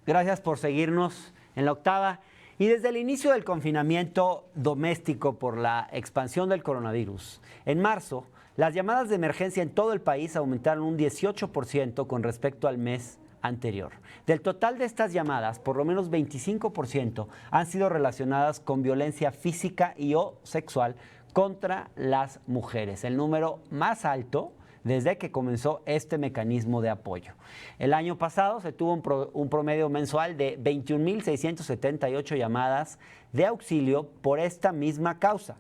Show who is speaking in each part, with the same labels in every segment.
Speaker 1: Gracias por seguirnos en La Octava. Y desde el inicio del confinamiento doméstico por la expansión del coronavirus, en marzo, las llamadas de emergencia en todo el país aumentaron un 18% con respecto al mes anterior. Del total de estas llamadas, por lo menos 25% han sido relacionadas con violencia física y o sexual contra las mujeres, el número más alto desde que comenzó este mecanismo de apoyo. El año pasado se tuvo un promedio mensual de 21.678 llamadas de auxilio por esta misma causa.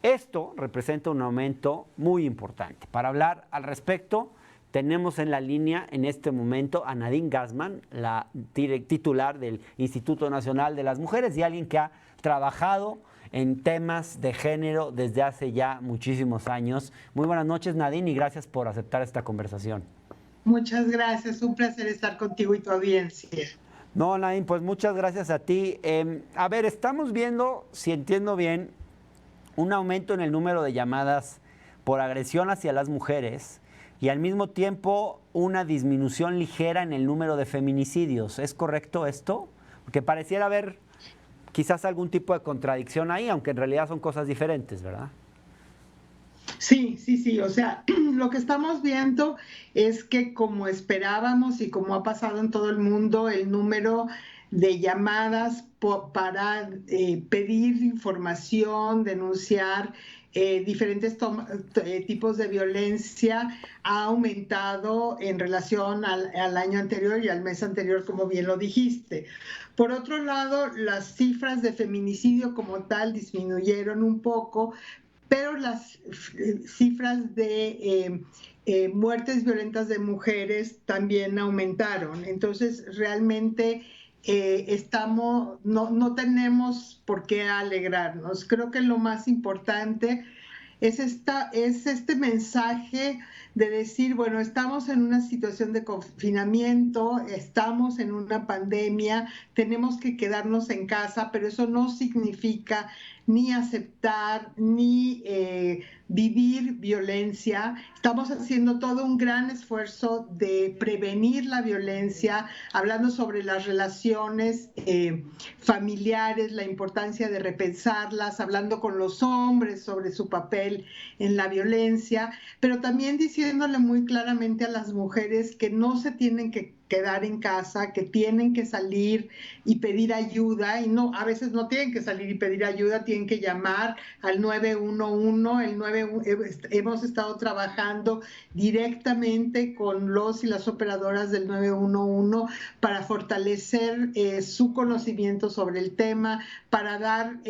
Speaker 1: Esto representa un aumento muy importante. Para hablar al respecto, tenemos en la línea en este momento a Nadine Gassman, la titular del Instituto Nacional de las Mujeres y alguien que ha trabajado en temas de género desde hace ya muchísimos años. Muy buenas noches, Nadine, y gracias por aceptar esta conversación.
Speaker 2: Muchas gracias, un placer estar contigo y tu audiencia.
Speaker 1: No, Nadine, pues muchas gracias a ti. A ver, estamos viendo, si entiendo bien, un aumento en el número de llamadas por agresión hacia las mujeres y al mismo tiempo una disminución ligera en el número de feminicidios. ¿Es correcto esto? Porque pareciera haber quizás algún tipo de contradicción ahí, aunque en realidad son cosas diferentes, ¿verdad?
Speaker 2: Sí, o sea, lo que estamos viendo es que como esperábamos y como ha pasado en todo el mundo, el número de llamadas para pedir información, denunciar diferentes tipos de violencia ha aumentado en relación al año anterior y al mes anterior, como bien lo dijiste. Por otro lado, las cifras de feminicidio como tal disminuyeron un poco, pero las cifras de muertes violentas de mujeres también aumentaron. Entonces, realmente no tenemos por qué alegrarnos. Creo que lo más importante es este mensaje de decir, bueno, estamos en una situación de confinamiento, estamos en una pandemia, tenemos que quedarnos en casa, pero eso no significa ni aceptar, ni vivir violencia. Estamos haciendo todo un gran esfuerzo de prevenir la violencia, hablando sobre las relaciones familiares, la importancia de repensarlas, hablando con los hombres sobre su papel en la violencia, pero también diciéndole muy claramente a las mujeres que no se tienen que quedar en casa, que tienen que salir y pedir ayuda, y no, a veces no tienen que salir y pedir ayuda, tienen que llamar al 911, hemos estado trabajando directamente con los y las operadoras del 911 para fortalecer su conocimiento sobre el tema, para dar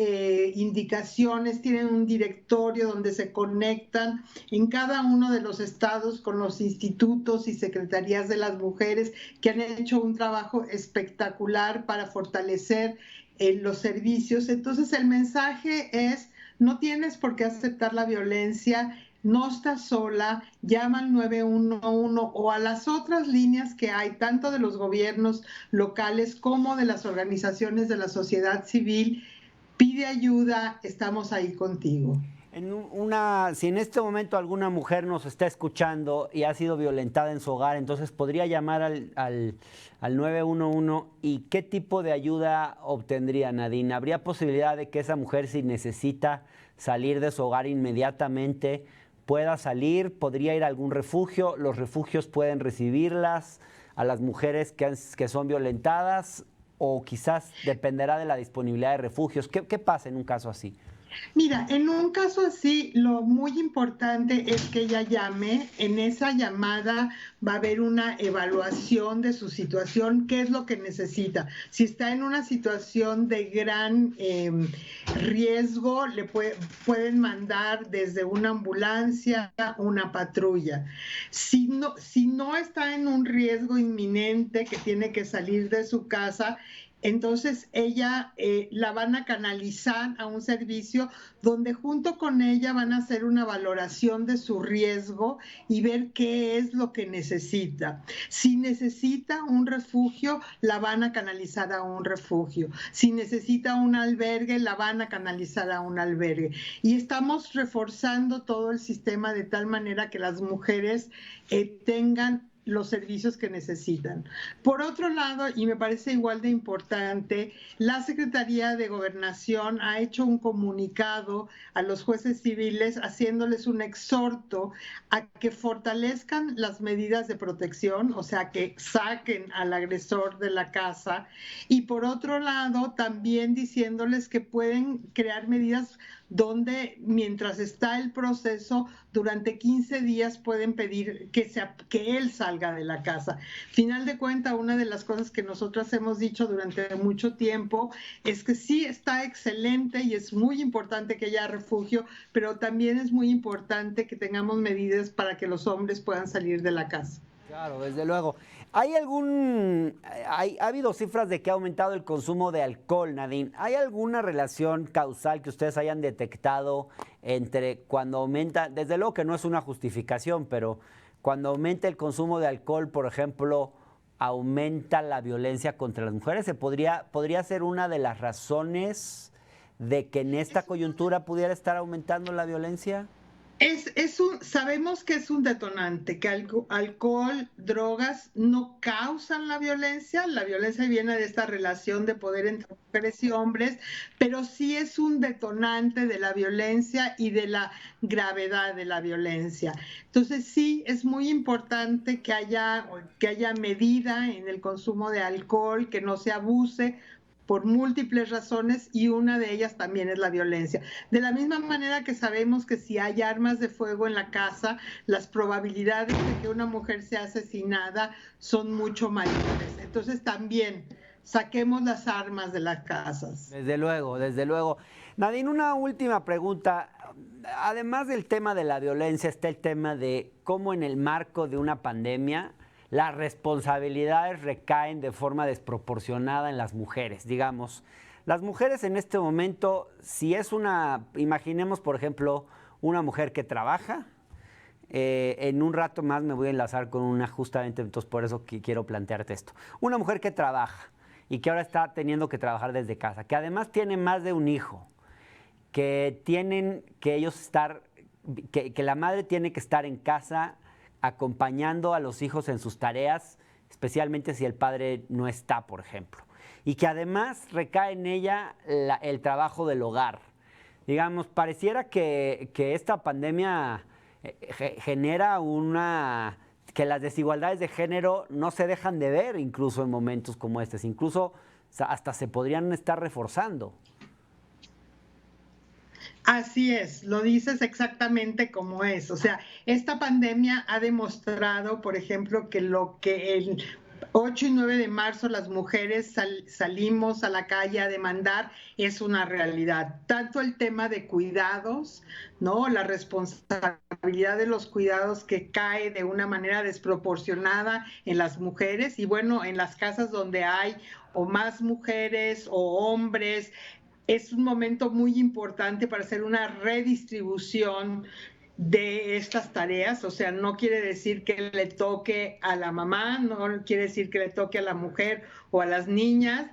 Speaker 2: indicaciones, tienen un directorio donde se conectan en cada uno de los estados con los institutos y secretarías de las mujeres que han hecho un trabajo espectacular para fortalecer los servicios. Entonces el mensaje es, no tienes por qué aceptar la violencia, no estás sola, llama al 911 o a las otras líneas que hay, tanto de los gobiernos locales como de las organizaciones de la sociedad civil. Pide ayuda, estamos ahí contigo.
Speaker 1: Si en este momento alguna mujer nos está escuchando y ha sido violentada en su hogar, entonces podría llamar al 911 y ¿qué tipo de ayuda obtendría, Nadine? ¿Habría posibilidad de que esa mujer, si necesita salir de su hogar inmediatamente, pueda salir? ¿Podría ir a algún refugio? ¿Los refugios pueden recibirlas a las mujeres que son violentadas? ¿O quizás dependerá de la disponibilidad de refugios? ¿Qué pasa en un caso así?
Speaker 2: Mira, en un caso así, lo muy importante es que ella llame. En esa llamada va a haber una evaluación de su situación, qué es lo que necesita. Si está en una situación de gran riesgo, pueden mandar desde una ambulancia, una patrulla. Si no está en un riesgo inminente que tiene que salir de su casa, entonces ella la van a canalizar a un servicio donde junto con ella van a hacer una valoración de su riesgo y ver qué es lo que necesita. Si necesita un refugio, la van a canalizar a un refugio. Si necesita un albergue, la van a canalizar a un albergue. Y estamos reforzando todo el sistema de tal manera que las mujeres tengan los servicios que necesitan. Por otro lado, y me parece igual de importante, la Secretaría de Gobernación ha hecho un comunicado a los jueces civiles haciéndoles un exhorto a que fortalezcan las medidas de protección, o sea, que saquen al agresor de la casa, y por otro lado, también diciéndoles que pueden crear medidas donde mientras está el proceso, durante 15 días pueden pedir que él salga de la casa. Final de cuentas, una de las cosas que nosotras hemos dicho durante mucho tiempo es que sí está excelente y es muy importante que haya refugio, pero también es muy importante que tengamos medidas para que los hombres puedan salir de la casa.
Speaker 1: Claro, desde luego. Ha habido cifras de que ha aumentado el consumo de alcohol, Nadine? ¿Hay alguna relación causal que ustedes hayan detectado entre cuando aumenta, desde luego que no es una justificación, pero cuando aumenta el consumo de alcohol, por ejemplo, aumenta la violencia contra las mujeres? ¿Podría ser una de las razones de que en esta coyuntura pudiera estar aumentando la violencia?
Speaker 2: Sabemos que es un detonante, que alcohol, drogas no causan la violencia viene de esta relación de poder entre mujeres y hombres, pero sí es un detonante de la violencia y de la gravedad de la violencia. Entonces sí, es muy importante que haya medida en el consumo de alcohol, que no se abuse, por múltiples razones, y una de ellas también es la violencia. De la misma manera que sabemos que si hay armas de fuego en la casa, las probabilidades de que una mujer sea asesinada son mucho mayores. Entonces también saquemos las armas de las casas.
Speaker 1: Desde luego, desde luego. Nadine, una última pregunta. Además del tema de la violencia, está el tema de cómo en el marco de una pandemia las responsabilidades recaen de forma desproporcionada en las mujeres. Digamos, las mujeres en este momento, imaginemos por ejemplo, una mujer que trabaja, en un rato más me voy a enlazar con una justamente, entonces por eso quiero plantearte esto. Una mujer que trabaja y que ahora está teniendo que trabajar desde casa, que además tiene más de un hijo, que tienen que ellos estar, que la madre tiene que estar en casa acompañando a los hijos en sus tareas, especialmente si el padre no está, por ejemplo, y que además recae en ella el trabajo del hogar. Digamos, pareciera que esta pandemia genera que las desigualdades de género no se dejan de ver incluso en momentos como estos, incluso hasta se podrían estar reforzando.
Speaker 2: Así es, lo dices exactamente como es. O sea, esta pandemia ha demostrado, por ejemplo, que lo que el 8 y 9 de marzo las mujeres salimos a la calle a demandar es una realidad. Tanto el tema de cuidados, ¿no? La responsabilidad de los cuidados que cae de una manera desproporcionada en las mujeres y bueno, en las casas donde hay o más mujeres o hombres. Es un momento muy importante para hacer una redistribución de estas tareas, o sea, no quiere decir que le toque a la mamá, no quiere decir que le toque a la mujer o a las niñas,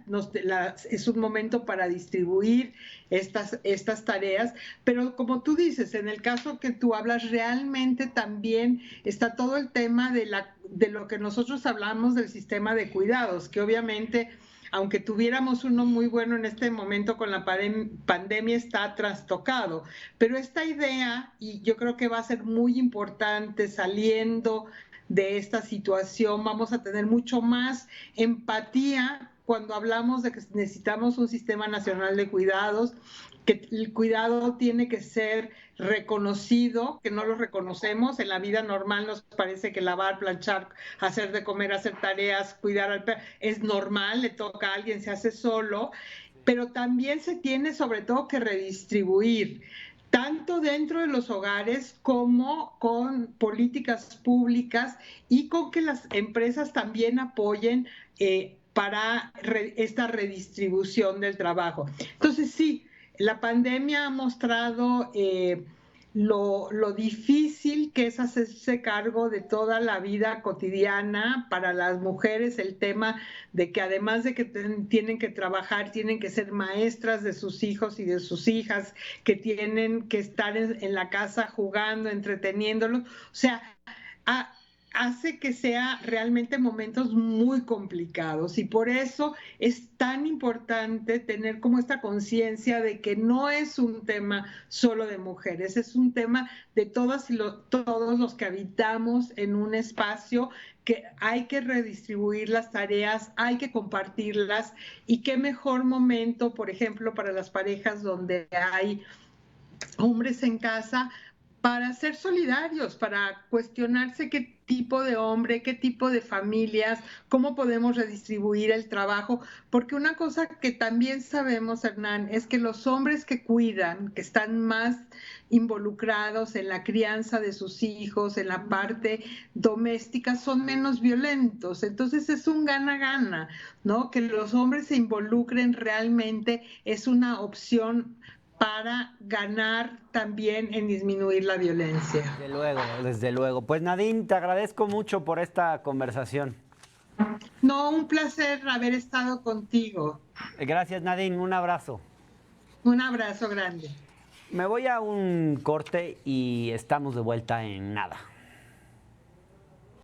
Speaker 2: es un momento para distribuir estas tareas, pero como tú dices, en el caso que tú hablas, realmente también está todo el tema de lo que nosotros hablamos del sistema de cuidados, que obviamente aunque tuviéramos uno muy bueno en este momento con la pandemia, está trastocado. Pero esta idea, y yo creo que va a ser muy importante saliendo de esta situación, vamos a tener mucho más empatía cuando hablamos de que necesitamos un sistema nacional de cuidados, que el cuidado tiene que ser reconocido, que no lo reconocemos. En la vida normal nos parece que lavar, planchar, hacer de comer, hacer tareas, cuidar al perro, es normal, le toca a alguien, se hace solo, pero también se tiene sobre todo que redistribuir, tanto dentro de los hogares como con políticas públicas y con que las empresas también apoyen para esta redistribución del trabajo. Entonces sí, la pandemia ha mostrado lo difícil que es hacerse cargo de toda la vida cotidiana para las mujeres, el tema de que además de que tienen que trabajar, tienen que ser maestras de sus hijos y de sus hijas, que tienen que estar en la casa jugando, entreteniéndolos. O sea, hace que sea realmente momentos muy complicados y por eso es tan importante tener como esta conciencia de que no es un tema solo de mujeres, es un tema de todos los que habitamos en un espacio, que hay que redistribuir las tareas, hay que compartirlas y qué mejor momento, por ejemplo, para las parejas donde hay hombres en casa, para ser solidarios, para cuestionarse qué tipo de hombre, qué tipo de familias, cómo podemos redistribuir el trabajo, porque una cosa que también sabemos, Hernán, es que los hombres que cuidan, que están más involucrados en la crianza de sus hijos, en la parte doméstica, son menos violentos. Entonces es un gana-gana, ¿no? Que los hombres se involucren realmente es una opción para ganar también en disminuir la violencia.
Speaker 1: Desde luego, desde luego. Pues Nadine, te agradezco mucho por esta conversación.
Speaker 2: No, un placer haber estado contigo.
Speaker 1: Gracias, Nadine, un abrazo.
Speaker 2: Un abrazo grande.
Speaker 1: Me voy a un corte y estamos de vuelta en nada.